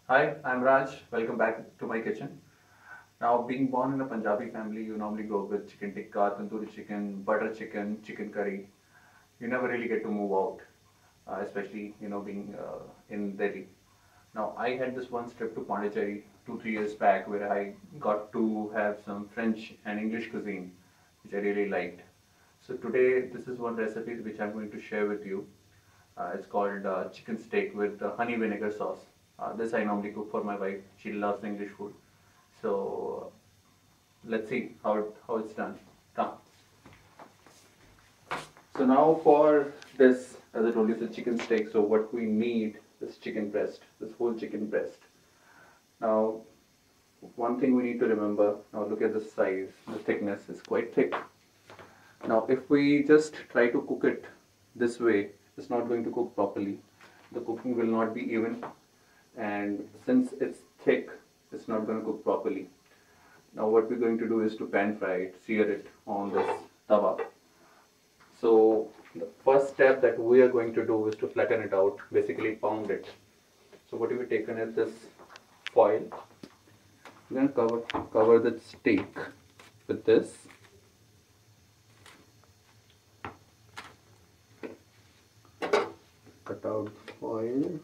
Hi, I'm Raj. Welcome back to my kitchen. Now, being born in a Punjabi family, you normally go with chicken tikka, tandoori chicken, butter chicken, chicken curry. You never really get to move out, especially being in Delhi. Now, I had this one trip to Pondicherry 2-3 years back where I got to have some French and English cuisine, which I really liked. So today, this is one recipe which I'm going to share with you. It's called chicken steak with honey vinegar sauce. This I normally cook for my wife. She loves English food. So let's see how it's done. Come. So now for this, as I told you, it's a chicken steak. So what we need is chicken breast, this whole chicken breast. Now, one thing we need to remember. Now look at the size, the thickness is quite thick. Now, if we just try to cook it this way, it's not going to cook properly. The cooking will not be even, and since it's thick, it's not going to cook properly. Now, what we're going to do is to pan fry it, sear it on this tawa. So, the first step that we are going to do is to flatten it out, basically pound it. So, what we've taken is this foil. We're going to cover the steak with this. Cut out foil.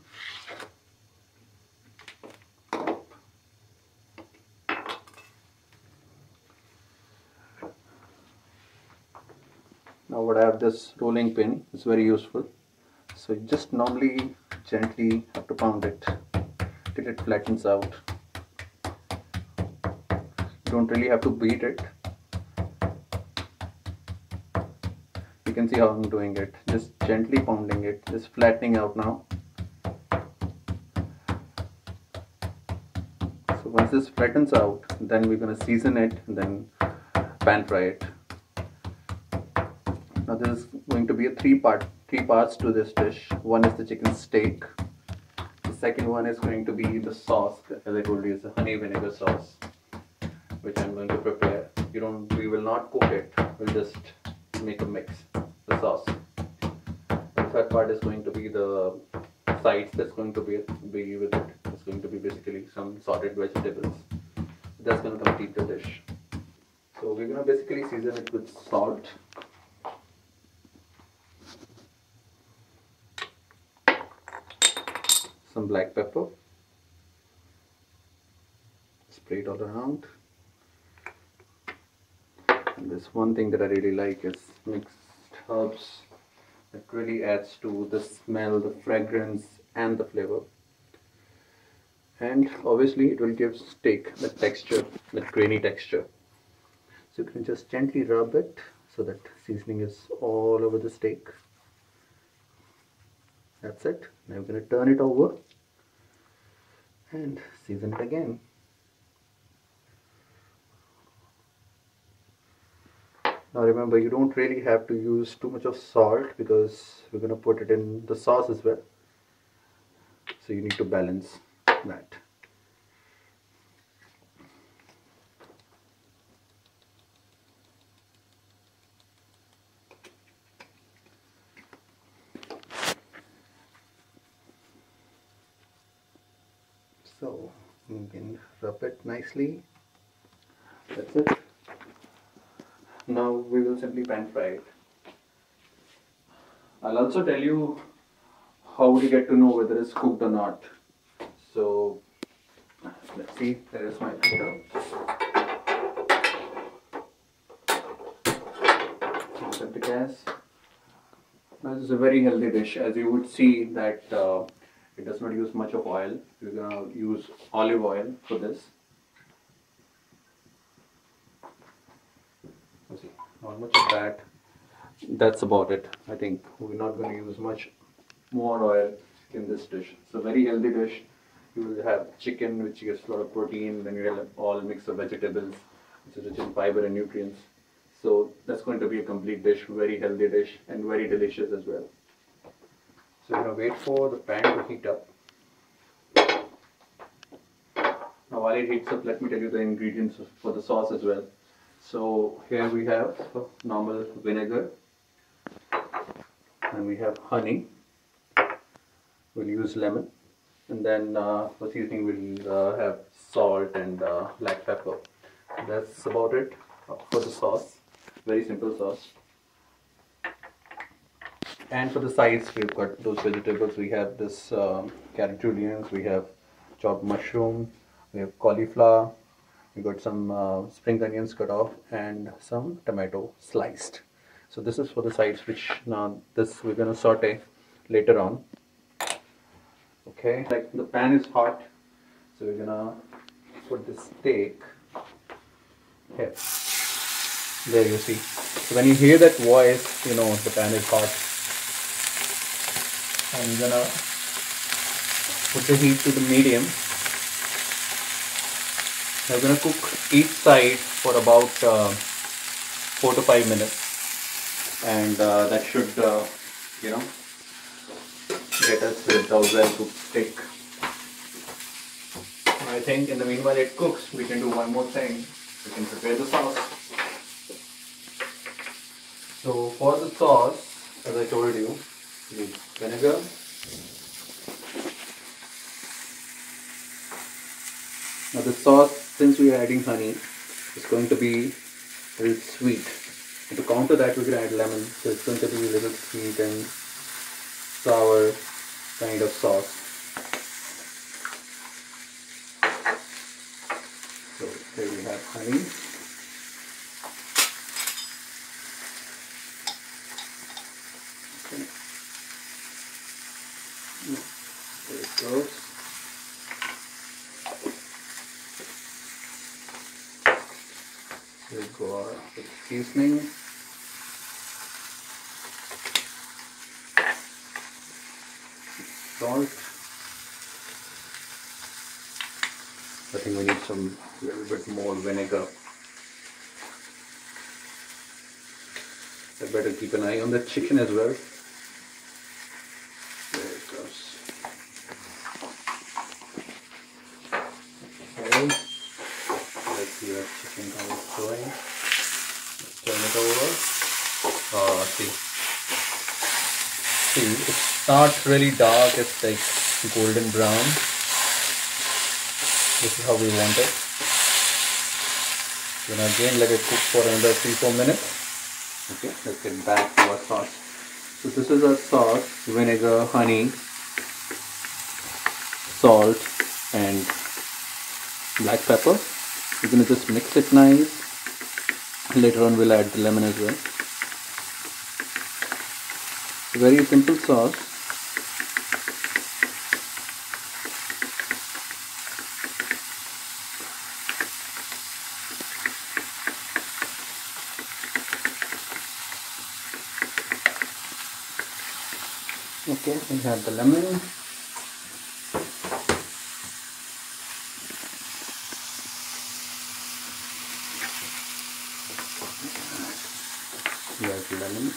Now what I have this rolling pin, it's very useful. So you just normally gently have to pound it till it flattens out. You don't really have to beat it. You can see how I'm doing it, just gently pounding it, just flattening out now. So once this flattens out, then we're going to season it and then pan fry it. Now there is going to be a three parts to this dish. One is the chicken steak. The second one is going to be the sauce, as I told you, it's a honey vinegar sauce, which I'm going to prepare. We will not cook it. We'll just make a mix, the sauce. The third part is going to be the sides that's going to be with it. It's going to be basically some sorted vegetables. That's going to complete the dish. So we're going to basically season it with salt. Some black pepper, spray it all around. And this one thing that I really like is mixed herbs. It really adds to the smell, the fragrance and the flavor. And obviously it will give steak that texture, that grainy texture. So you can just gently rub it so that seasoning is all over the steak. That's it. Now we're going to turn it over and season it again. Now remember, you don't really have to use too much of salt because we're going to put it in the sauce as well. So you need to balance that. So you can rub it nicely. That's it. Now we will simply pan fry it. I'll also tell you how to get to know whether it's cooked or not. So let's see, there is my photo. Set the gas. Now this is a very healthy dish. As you would see that it does not use much of oil. We're gonna use olive oil for this. Let's see, not much of that. That's about it. I think we're not going to use much more oil in this dish. It's a very healthy dish. You will have chicken, which gives a lot of protein. Then you will have all mix of vegetables, which is rich in fiber and nutrients. So that's going to be a complete dish, very healthy dish, and very delicious as well. So we're going to wait for the pan to heat up. Now while it heats up, let me tell you the ingredients for the sauce as well. So here we have normal vinegar, and we have honey. We'll use lemon, and then for seasoning we'll have salt and black pepper. That's about it for the sauce. Very simple sauce. And for the sides, we've got those vegetables. We have this carrot julienne, we have chopped mushroom, we have cauliflower, we got some spring onions cut off, and some tomato sliced. So this is for the sides, which now this we're gonna saute later on. Okay, like the pan is hot, so we're gonna put the steak here. There you see. So when you hear that voice, you know the pan is hot. I'm gonna put the heat to the medium. I'm gonna cook each side for about 4 to 5 minutes, and that should, you know, get us with a well cooked steak. I think in the meanwhile it cooks, we can do one more thing. We can prepare the sauce. So for the sauce, as I told you, we need vinegar, now the sauce, since we are adding honey, is going to be a little sweet. And to counter that, we're going to add lemon, so it's going to be a little sweet and sour kind of sauce. So here we have honey. Okay. There it goes. We'll go on with seasoning. Salt. I think we need some little bit more vinegar. I better keep an eye on the chicken as well. There it goes. Okay. Let's see that chicken how it's going. Let's turn it over. See, it's not really dark, it's like golden brown. This is how we want it. Then again let it cook for another 3-4 minutes. Okay, let's get back to our sauce. So this is our sauce: vinegar, honey, salt, and black pepper. We're gonna just mix it nice. Later on we'll add the lemon as well. Very simple sauce. Okay, we have the lemon. Here's the lemon.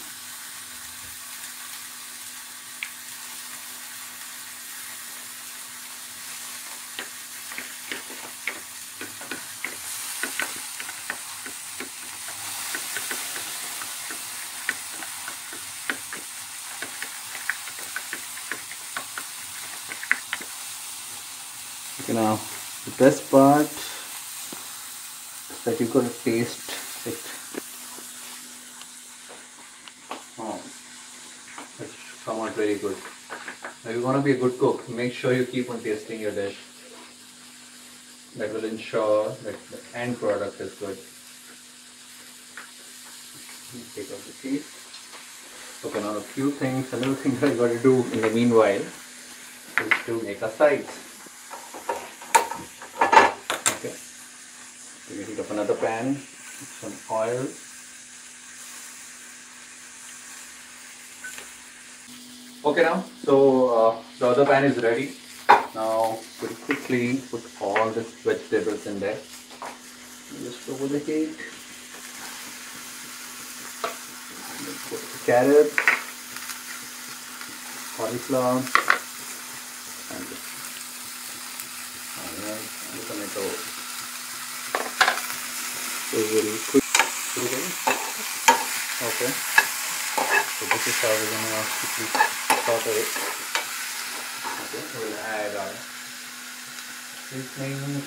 Okay, now the best part is that you've got to taste it. Oh, it's come out very good. Now you want to be a good cook, make sure you keep on tasting your dish. That will ensure that the end product is good. Take off the cheese. Okay, now another thing that I got to do in the meanwhile is to make a sides. Okay, we're going to heat up another pan with some oil. Okay, now so the other pan is ready. Now we'll quickly put all the vegetables in there. Just over the heat. Put the carrots, cauliflower, and the onion and the tomato. So very quick. Okay. So this is how we're gonna quickly saute it. we'll add our seasoning.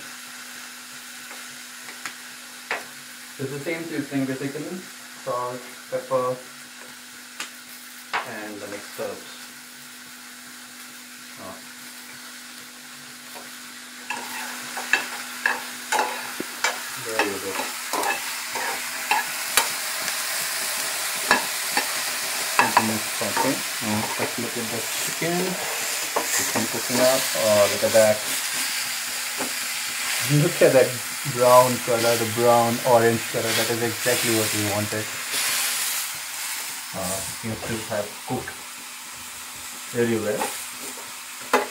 It's the same seasoning basically, salt, pepper, and the mixed herbs. There you go. Okay. Now let's look at the chicken. Chicken cooking up. Oh, look at that. Look at that brown color, the brown orange color. That is exactly what we wanted. Seems to have cooked really well.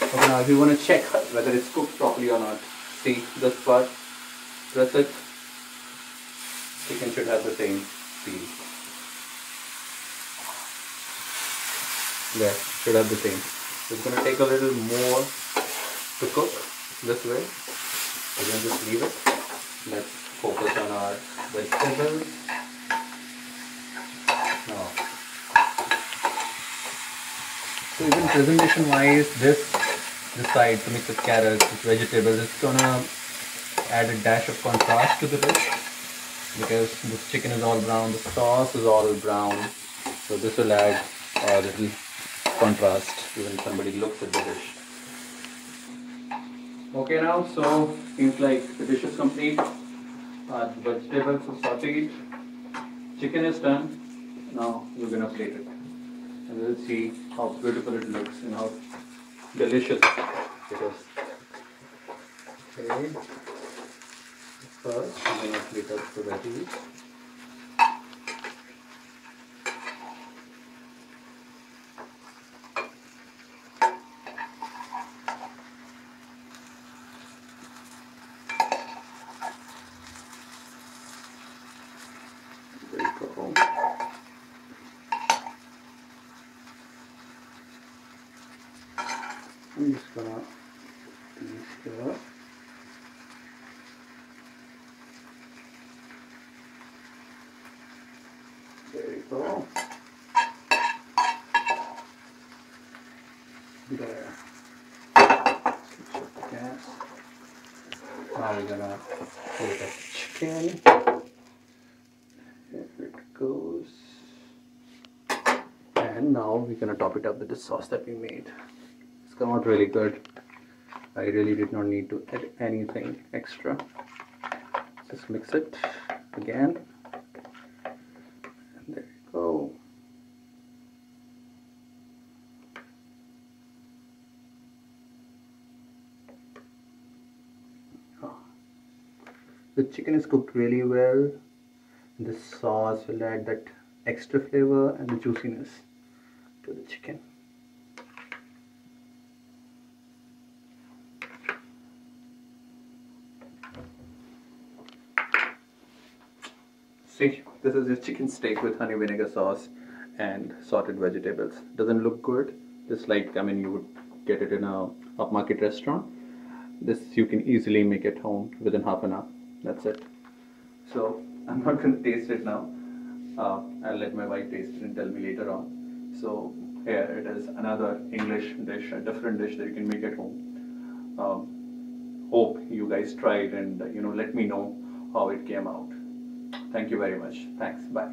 Okay, now if you want to check whether it's cooked properly or not, see this part, press it. Chicken should have the same feel. There, should have the same. It's going to take a little more to cook this way. We're going to just leave it. Let's focus on our vegetables. Now, so even presentation wise, this side to mix with carrots, with vegetables, it's going to add a dash of contrast to the dish. Because this chicken is all brown, the sauce is all brown. So this will add a little contrast when somebody looks at the dish. Okay, now so seems like the dish is complete. Our vegetables are sauteed, chicken is done. Now we're gonna plate it, and we'll see how beautiful it looks and how delicious it is. Okay, first I'm gonna plate up the veggies. I'm just gonna do this here. There we go. There. Switch up the gas. Now we're gonna put the chicken. There it goes. And now we're gonna top it up with the sauce that we made. It's come out really good. I really did not need to add anything extra. Just mix it again. And there you go. The chicken is cooked really well. The sauce will add that extra flavor and the juiciness to the chicken. See, this is your chicken steak with honey vinegar sauce and sauteed vegetables. Doesn't look good, just like you would get it in a upmarket restaurant. This you can easily make at home within half an hour. That's it. So I'm not going to taste it now. I'll let my wife taste it and tell me later on. So here it is, another English dish, a different dish that you can make at home. Hope you guys try it and let me know how it came out. Thank you very much. Thanks. Bye.